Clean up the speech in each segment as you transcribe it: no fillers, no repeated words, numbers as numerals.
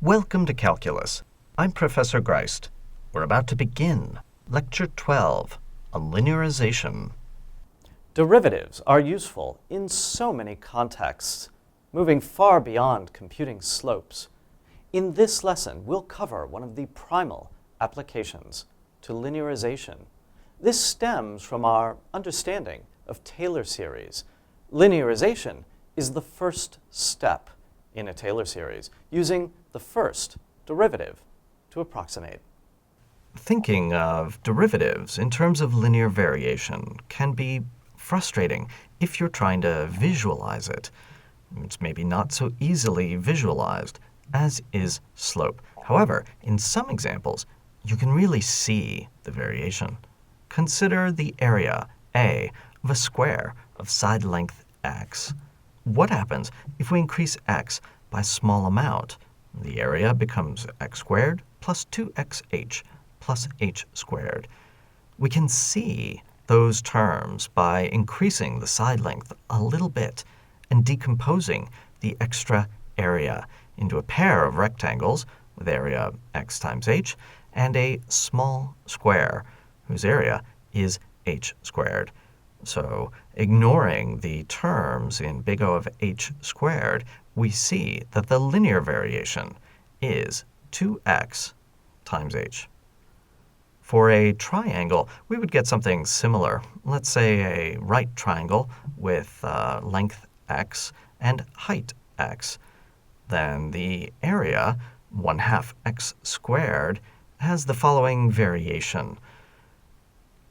Welcome to Calculus. I'm Professor Greist. We're about to begin Lecture 12 on linearization. Derivatives are useful in so many contexts, moving far beyond computing slopes. In this lesson, we'll cover one of the primal applications to linearization. This stems from our understanding of Taylor series. Linearization is the first step in a Taylor series, using the first derivative to approximate. Thinking of derivatives in terms of linear variation can be frustrating if you're trying to visualize it. It's maybe not so easily visualized, as is slope. However, in some examples, you can really see the variation. Consider the area, A, of a square of side length x. What happens if we increase x by a small amount? The area becomes x squared plus 2xh plus h squared. We can see those terms by increasing the side length a little bit and decomposing the extra area into a pair of rectangles with area x times h and a small square whose area is h squared. So ignoring the terms in big O of h squared, we see that the linear variation is 2x times h. For a triangle, we would get something similar. Let's say a right triangle with length x and height x. Then the area, 1/2 x squared, has the following variation.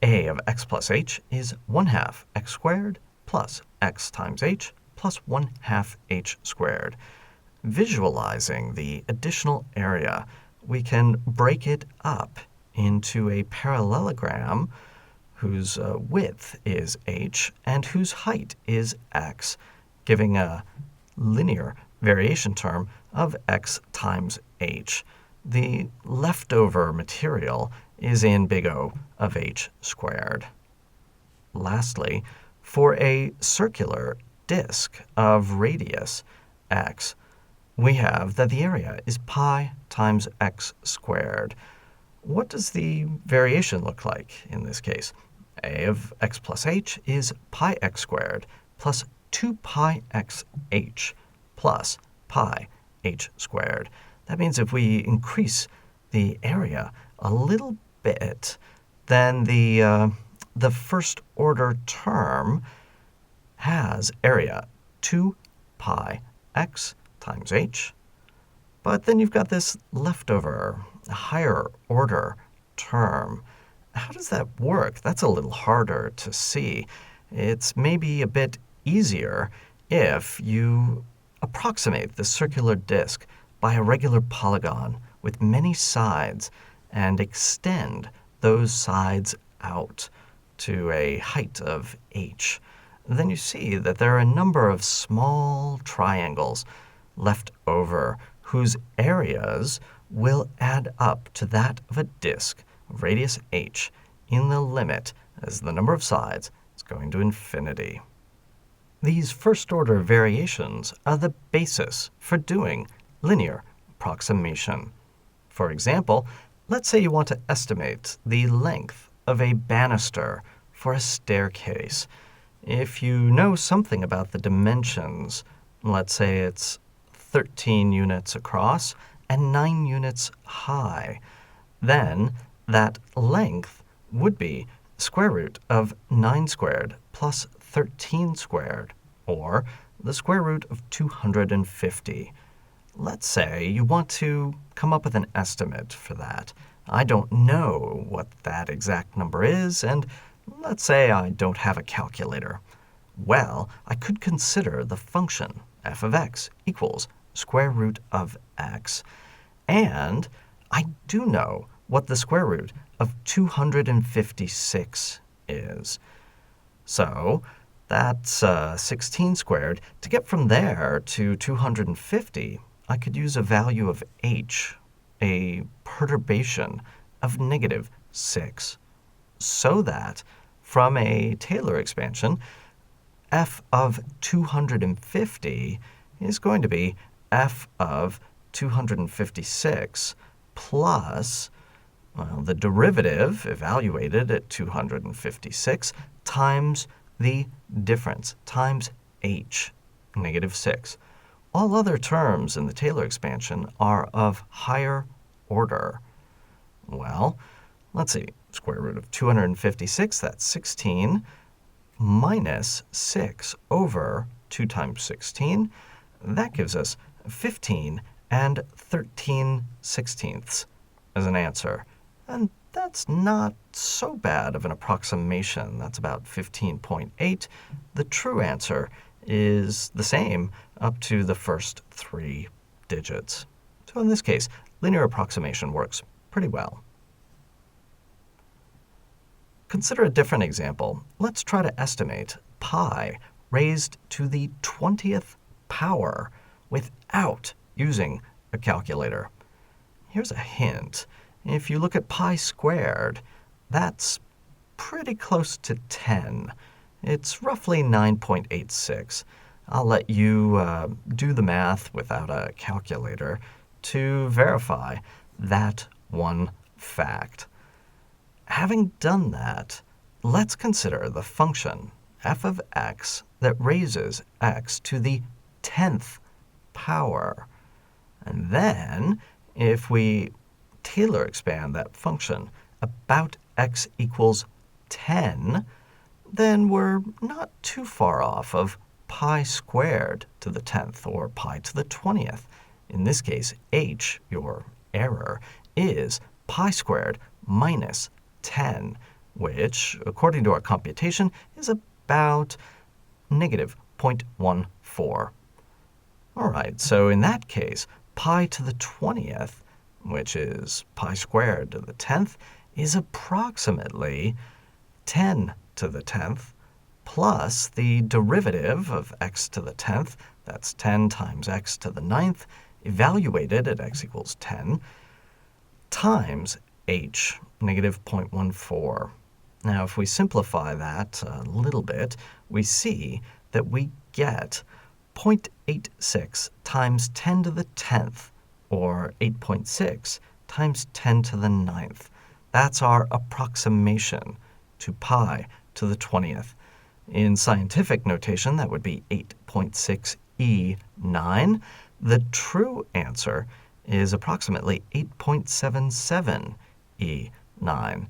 A of x plus h is 1/2 x squared plus x times h plus 1/2 h squared. Visualizing the additional area, we can break it up into a parallelogram whose width is h and whose height is x, giving a linear variation term of x times h. The leftover material is in big O of h squared. Lastly, for a circular disk of radius x, we have that the area is pi times x squared. What does the variation look like in this case? A of x plus h is pi x squared plus 2 pi x h plus pi h squared. That means if we increase the area a little bit, then the first order term has area 2 pi x times h. But then you've got this leftover higher order term. How does that work? That's a little harder to see. It's maybe a bit easier if you approximate the circular disk by a regular polygon with many sides and extend those sides out to a height of h. Then you see that there are a number of small triangles left over whose areas will add up to that of a disk of radius h in the limit as the number of sides is going to infinity. These first-order variations are the basis for doing linear approximation. For example, let's say you want to estimate the length of a banister for a staircase. If you know something about the dimensions, let's say it's 13 units across and 9 units high, then that length would be square root of 9 squared plus 13 squared, or the square root of 250. Let's say you want to come up with an estimate for that. I don't know what that exact number is, and let's say I don't have a calculator. Well, I could consider the function f of x equals square root of x. And I do know what the square root of 256 is. So that's 16 squared. To get from there to 250, I could use a value of h, a perturbation of -6, so that from a Taylor expansion, f of 250 is going to be f of 256 plus, well, the derivative evaluated at 256 times the difference, times h, -6. All other terms in the Taylor expansion are of higher order. Well, let's see, square root of 256, that's 16, minus 6 over 2 times 16. That gives us 15 and 13/16 as an answer. And that's not so bad of an approximation. That's about 15.8. The true answer is the same up to the first 3 digits. So in this case, linear approximation works pretty well. Consider a different example. Let's try to estimate pi raised to the 20th power without using a calculator. Here's a hint. If you look at pi squared, that's pretty close to 10. It's roughly 9.86. I'll let you do the math without a calculator to verify that one fact. Having done that, let's consider the function f of x that raises x to the 10th power. And then, if we Taylor expand that function about x equals 10, then we're not too far off of pi squared to the 10th or pi to the 20th. In this case, h, your error, is pi squared minus 10, which, according to our computation, is about -0.14. All right, so in that case, pi to the 20th, which is pi squared to the 10th, is approximately 10 to the 10th plus the derivative of x to the 10th, that's 10 times x to the 9th, evaluated at x equals 10, times h, -0.14. Now, if we simplify that a little bit, we see that we get 0.86 times 10 to the 10th, or 8.6 times 10 to the 9th. That's our approximation to pi to the 20th. In scientific notation, that would be 8.6 E9. The true answer is approximately 8.77 E9.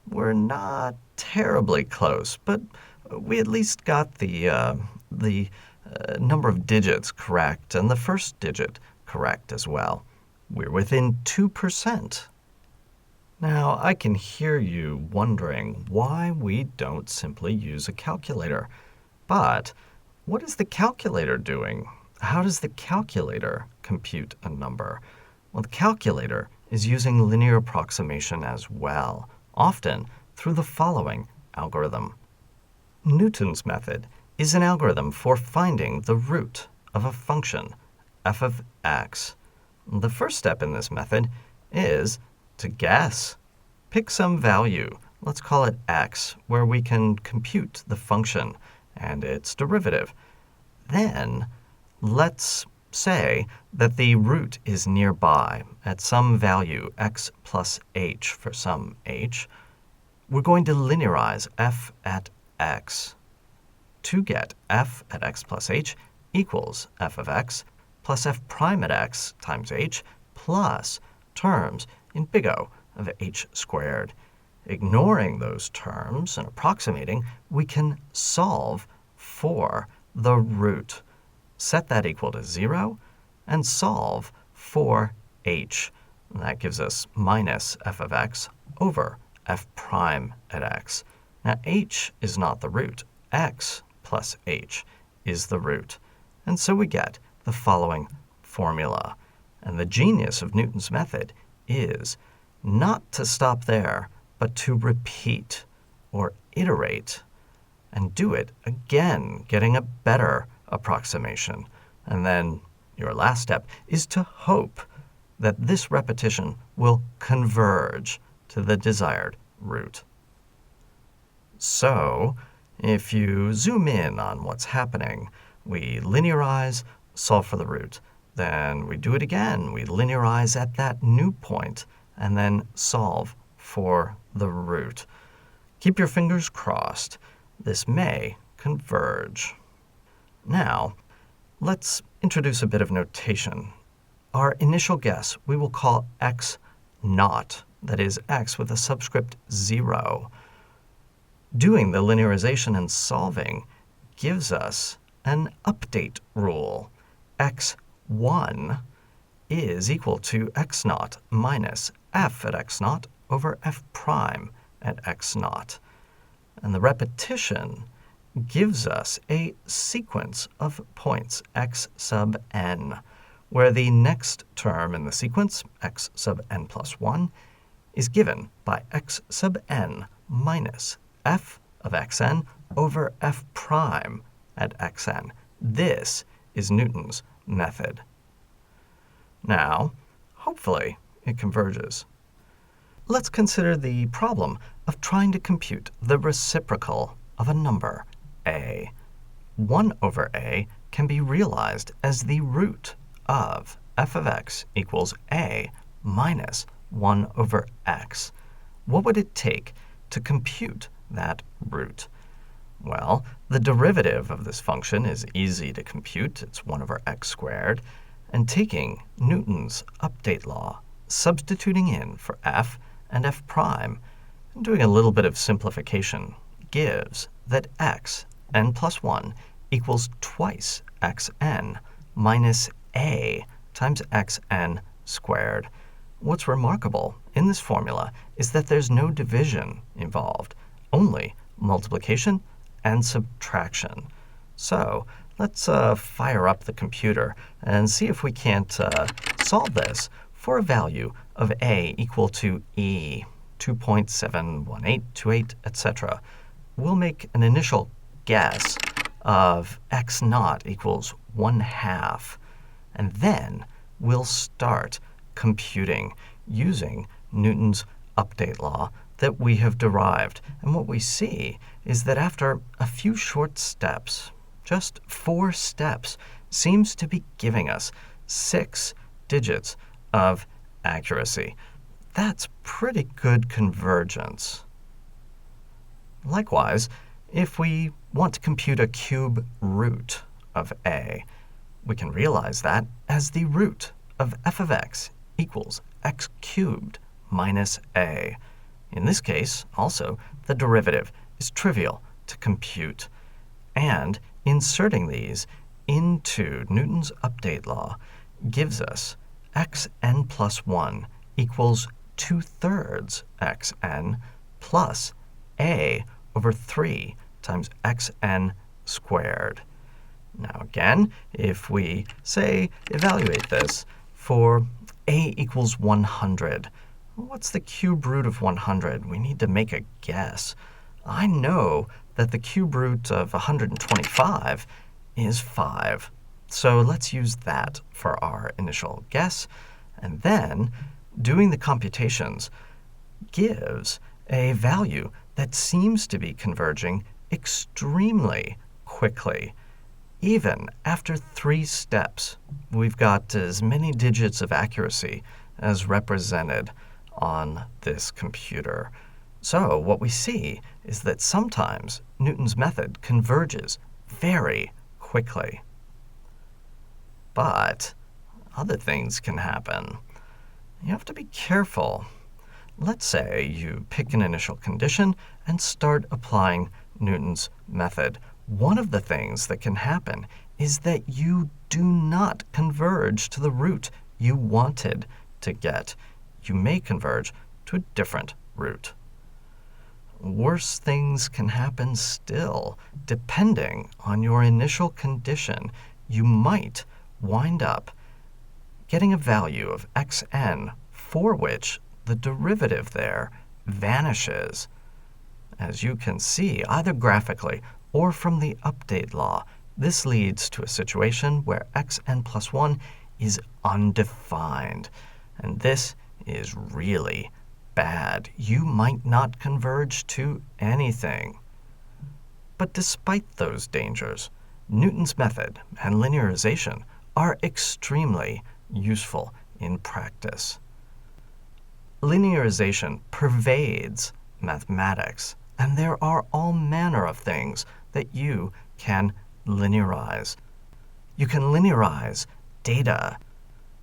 We're not terribly close, but we at least got the number of digits correct and the first digit correct as well. We're within 2%. Now, I can hear you wondering why we don't simply use a calculator. But what is the calculator doing? How does the calculator compute a number? Well, the calculator is using linear approximation as well, often through the following algorithm. Newton's method is an algorithm for finding the root of a function, f of x. The first step in this method is to guess. Pick some value, let's call it x, where we can compute the function and its derivative. Then, let's say that the root is nearby at some value x plus h for some h. We're going to linearize f at x to get f at x plus h equals f of x plus f prime at x times h plus terms in big O of h squared. Ignoring those terms and approximating, we can solve for the root. Set that equal to 0 and solve for h. And that gives us minus f of x over f prime at x. Now h is not the root. X plus h is the root. And so we get the following formula. And the genius of Newton's method is not to stop there, but to repeat or iterate and do it again, getting a better approximation. And then your last step is to hope that this repetition will converge to the desired root. So, if you zoom in on what's happening, we linearize, solve for the root. Then we do it again. We linearize at that new point and then solve for the root. Keep your fingers crossed. This may converge. Now, let's introduce a bit of notation. Our initial guess we will call x naught, that is, x with a subscript 0. Doing the linearization and solving gives us an update rule. x1 is equal to x naught minus f at x naught over f prime at x naught. And the repetition gives us a sequence of points x sub n, where the next term in the sequence, x sub n plus 1, is given by x sub n minus f of xn over f prime at xn. This is Newton's method. Now, hopefully, it converges. Let's consider the problem of trying to compute the reciprocal of a number, a. 1 over a can be realized as the root of f of x equals a minus 1 over x. What would it take to compute that root? Well, the derivative of this function is easy to compute. It's 1 over x squared. And taking Newton's update law, substituting in for f and f prime, and doing a little bit of simplification, gives that x n plus 1 equals twice xn minus a times xn squared. What's remarkable in this formula is that there's no division involved, only multiplication and subtraction. So let's fire up the computer and see if we can't solve this for a value of a equal to e, 2.71828, etc. We'll make an initial guess of x naught equals 1/2. And then we'll start computing using Newton's update law that we have derived. And what we see is that after a few short steps, just 4 steps, seems to be giving us 6 digits of accuracy. That's pretty good convergence. Likewise, if we want to compute a cube root of a, we can realize that as the root of f of x equals x cubed minus a. In this case, also, the derivative is trivial to compute. And inserting these into Newton's update law gives us xn plus 1 equals 2/3 xn plus a over 3 times xn squared. Now again, if we, say, evaluate this for a equals 100, what's the cube root of 100? We need to make a guess. I know that the cube root of 125 is 5. So let's use that for our initial guess. And then doing the computations gives a value that seems to be converging extremely quickly. Even after 3 steps, we've got as many digits of accuracy as represented on this computer. So what we see is that sometimes Newton's method converges very quickly. But other things can happen. You have to be careful. Let's say you pick an initial condition and start applying Newton's method. One of the things that can happen is that you do not converge to the root you wanted to get. You may converge to a different root. Worse things can happen still. Depending on your initial condition, you might wind up getting a value of xn for which the derivative there vanishes. As you can see, either graphically or from the update law, this leads to a situation where xn plus 1 is undefined. And this is really bad. You might not converge to anything. But despite those dangers, Newton's method and linearization are extremely useful in practice. Linearization pervades mathematics, and there are all manner of things that you can linearize. You can linearize data.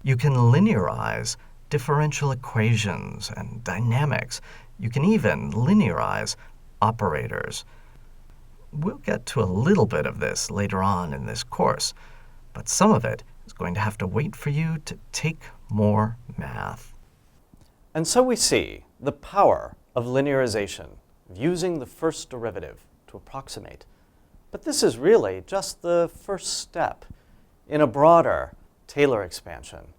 You can linearize differential equations and dynamics. You can even linearize operators. We'll get to a little bit of this later on in this course, but some of it is going to have to wait for you to take more math. And so we see the power of linearization, of using the first derivative to approximate. But this is really just the first step in a broader Taylor expansion.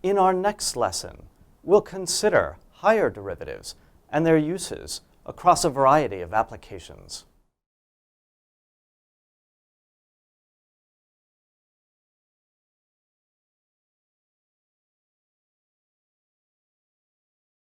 In our next lesson, we'll consider higher derivatives and their uses across a variety of applications.